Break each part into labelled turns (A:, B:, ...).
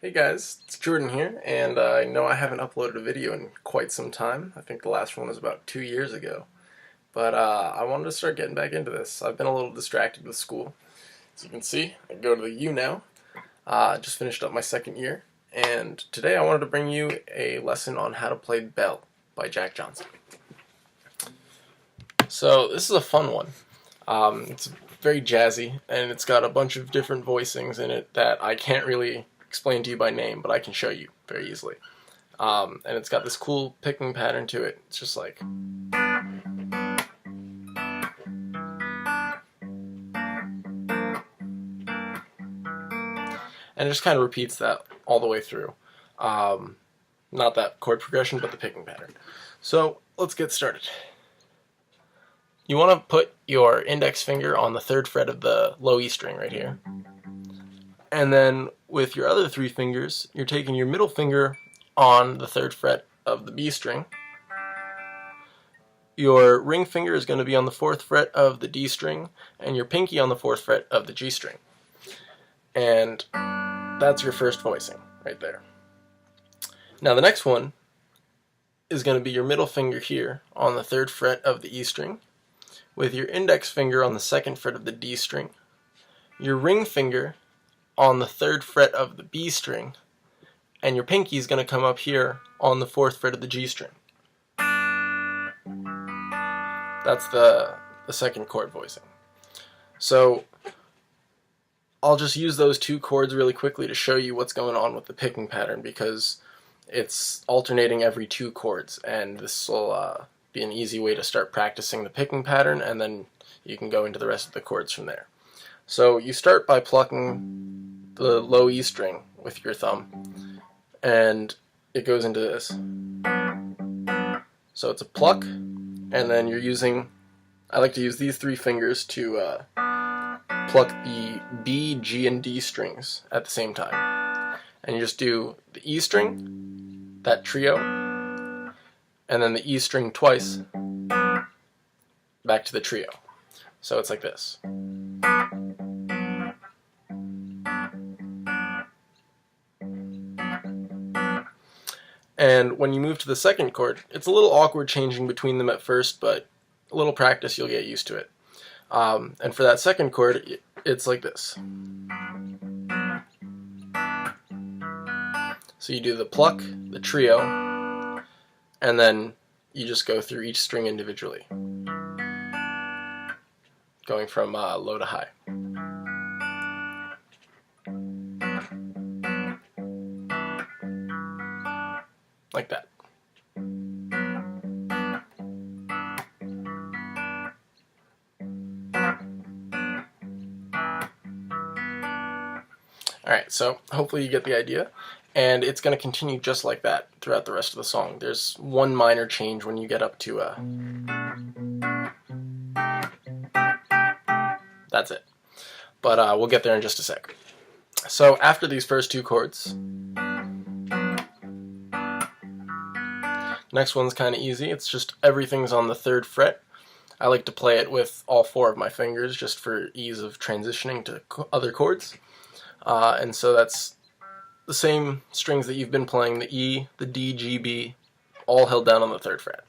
A: Hey guys, it's Jordan here, and I know I haven't uploaded a video in quite some time. I think the last one was about 2 years ago. But I wanted to start getting back into this. I've been a little distracted with school. As you can see, I go to the U now. Just finished up my second year, and today I wanted to bring you a lesson on how to play Belle by Jack Johnson. So this is a fun one. It's very jazzy, and it's got a bunch of different voicings in it that I can't really explain to you by name, but I can show you very easily. And it's got this cool picking pattern to it. It's just like... and it just kind of repeats that all the way through. Not that chord progression, but the picking pattern. So let's get started. You want to put your index finger on the 3rd fret of the low E string right here. And then with your other 3 fingers, you're taking your middle finger on the 3rd fret of the B string. Your ring finger is going to be on the 4th fret of the D string, and your pinky on the 4th fret of the G string. And that's your first voicing right there. Now the next one is going to be your middle finger here on the 3rd fret of the E string, with your index finger on the 2nd fret of the D string, your ring finger on the 3rd fret of the B string, and your pinky is going to come up here on the 4th fret of the G string. That's the second chord voicing. So I'll just use those 2 chords really quickly to show you what's going on with the picking pattern, because it's alternating every 2 chords, and this will be an easy way to start practicing the picking pattern, and then you can go into the rest of the chords from there. So you start by plucking the low E string with your thumb, and it goes into this. So it's a pluck, and then you're using, I like to use these 3 fingers to pluck the B, G, and D strings at the same time. And you just do the E string, that trio, and then the E string twice, back to the trio. So it's like this. And when you move to the second chord, it's a little awkward changing between them at first, but a little practice you'll get used to it. And for that second chord, it's like this. So you do the pluck, the trio, and then you just go through each string individually, going from low to high. Like that. Alright, so hopefully you get the idea, and it's going to continue just like that throughout the rest of the song. There's one minor change when you get up to that's it. But we'll get there in just a sec. So after these first 2 chords, next one's kind of easy. It's just everything's on the 3rd fret. I like to play it with all 4 of my fingers just for ease of transitioning to other chords. And so that's the same strings that you've been playing, the E, the D, G, B, all held down on the 3rd fret.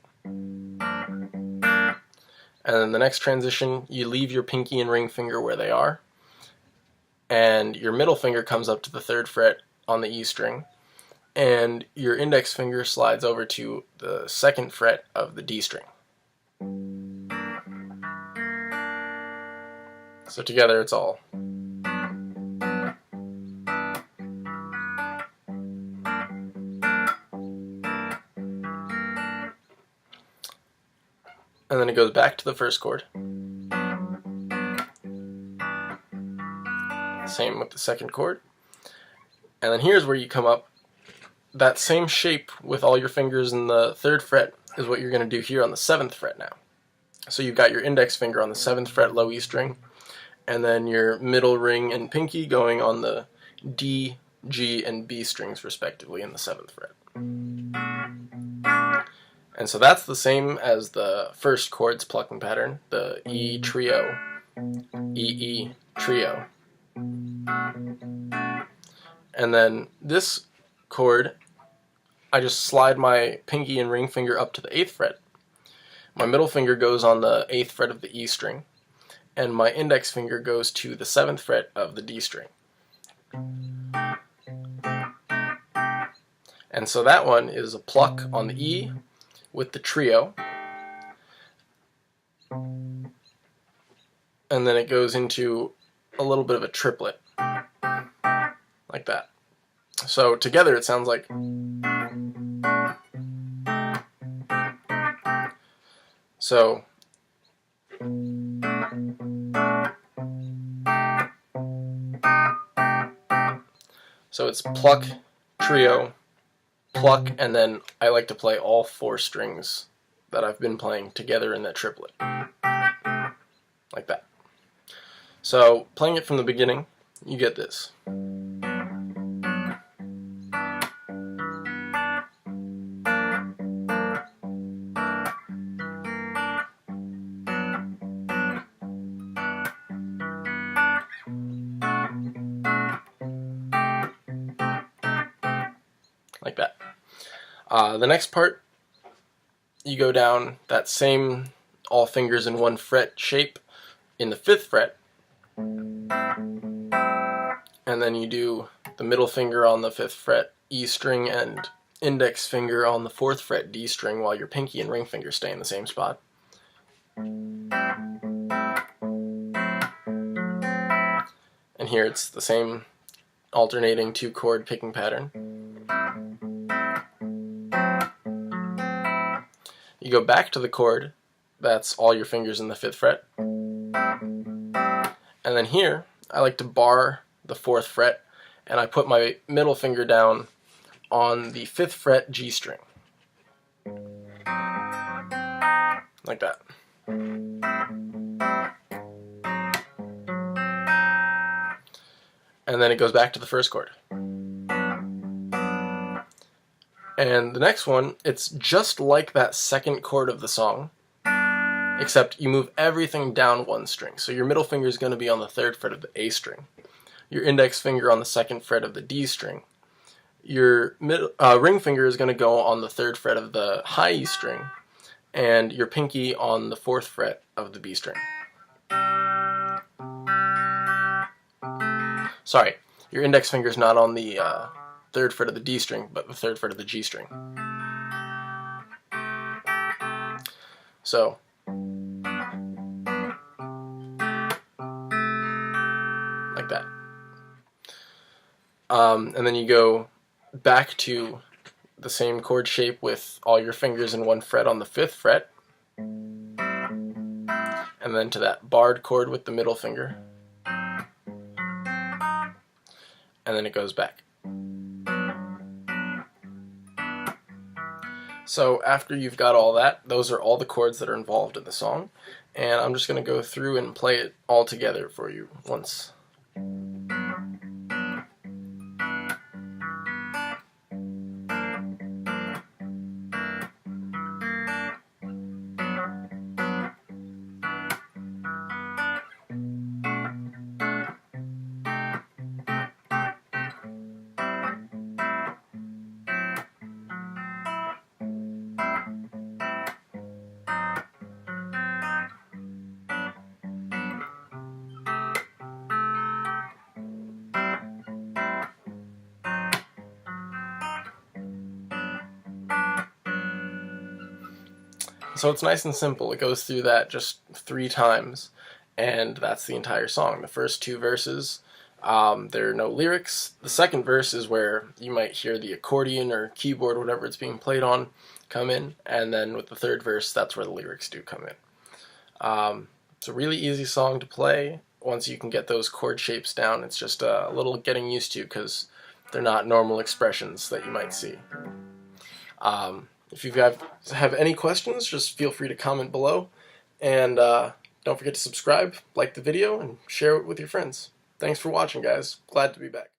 A: And then the next transition, you leave your pinky and ring finger where they are, and your middle finger comes up to the 3rd fret on the E string, and your index finger slides over to the 2nd fret of the D string. So together it's all. And then it goes back to the first chord. Same with the second chord. And then here's where you come up. That same shape with all your fingers in the 3rd fret is what you're going to do here on the 7th fret now. So you've got your index finger on the 7th fret low E string, and then your middle ring and pinky going on the D, G, and B strings respectively in the 7th fret. And so that's the same as the first chord's plucking pattern, the E trio, E E trio. And then this chord, I just slide my pinky and ring finger up to the 8th fret. My middle finger goes on the 8th fret of the E string, and my index finger goes to the 7th fret of the D string. And so that one is a pluck on the E with the trio, and then it goes into a little bit of a triplet, like that. So together it sounds like. So it's pluck, trio, pluck, and then I like to play all 4 strings that I've been playing together in that triplet, like that. So playing it from the beginning, you get this. Like that. The next part, you go down that same all fingers in 1 fret shape in the 5th fret, and then you do the middle finger on the 5th fret E string and index finger on the 4th fret D string while your pinky and ring finger stay in the same spot. And here it's the same alternating 2 chord picking pattern. You go back to the chord that's all your fingers in the 5th fret, and then here I like to bar the 4th fret, and I put my middle finger down on the 5th fret G string, like that. And then it goes back to the first chord. And the next one, it's just like that second chord of the song, except you move everything down 1 string. So your middle finger is going to be on the 3rd fret of the A string, your index finger on the 2nd fret of the D string, your ring finger is going to go on the 3rd fret of the high E string, and your pinky on the 4th fret of the B string. Sorry, your index finger is not on the 3rd fret of the D string, but the 3rd fret of the G string. So like that. And then you go back to the same chord shape with all your fingers in 1 fret on the 5th fret, and then to that barred chord with the middle finger, and then it goes back. So after you've got all that, those are all the chords that are involved in the song, and I'm just going to go through and play it all together for you once. So it's nice and simple. It goes through that just 3 times, and that's the entire song. The first 2 verses, there are no lyrics. The second verse is where you might hear the accordion or keyboard, whatever it's being played on, come in, and then with the 3rd verse, that's where the lyrics do come in. It's a really easy song to play. Once you can get those chord shapes down, it's just a little getting used to because they're not normal expressions that you might see. If you guys have any questions, just feel free to comment below, and don't forget to subscribe, like the video, and share it with your friends. Thanks for watching, guys. Glad to be back.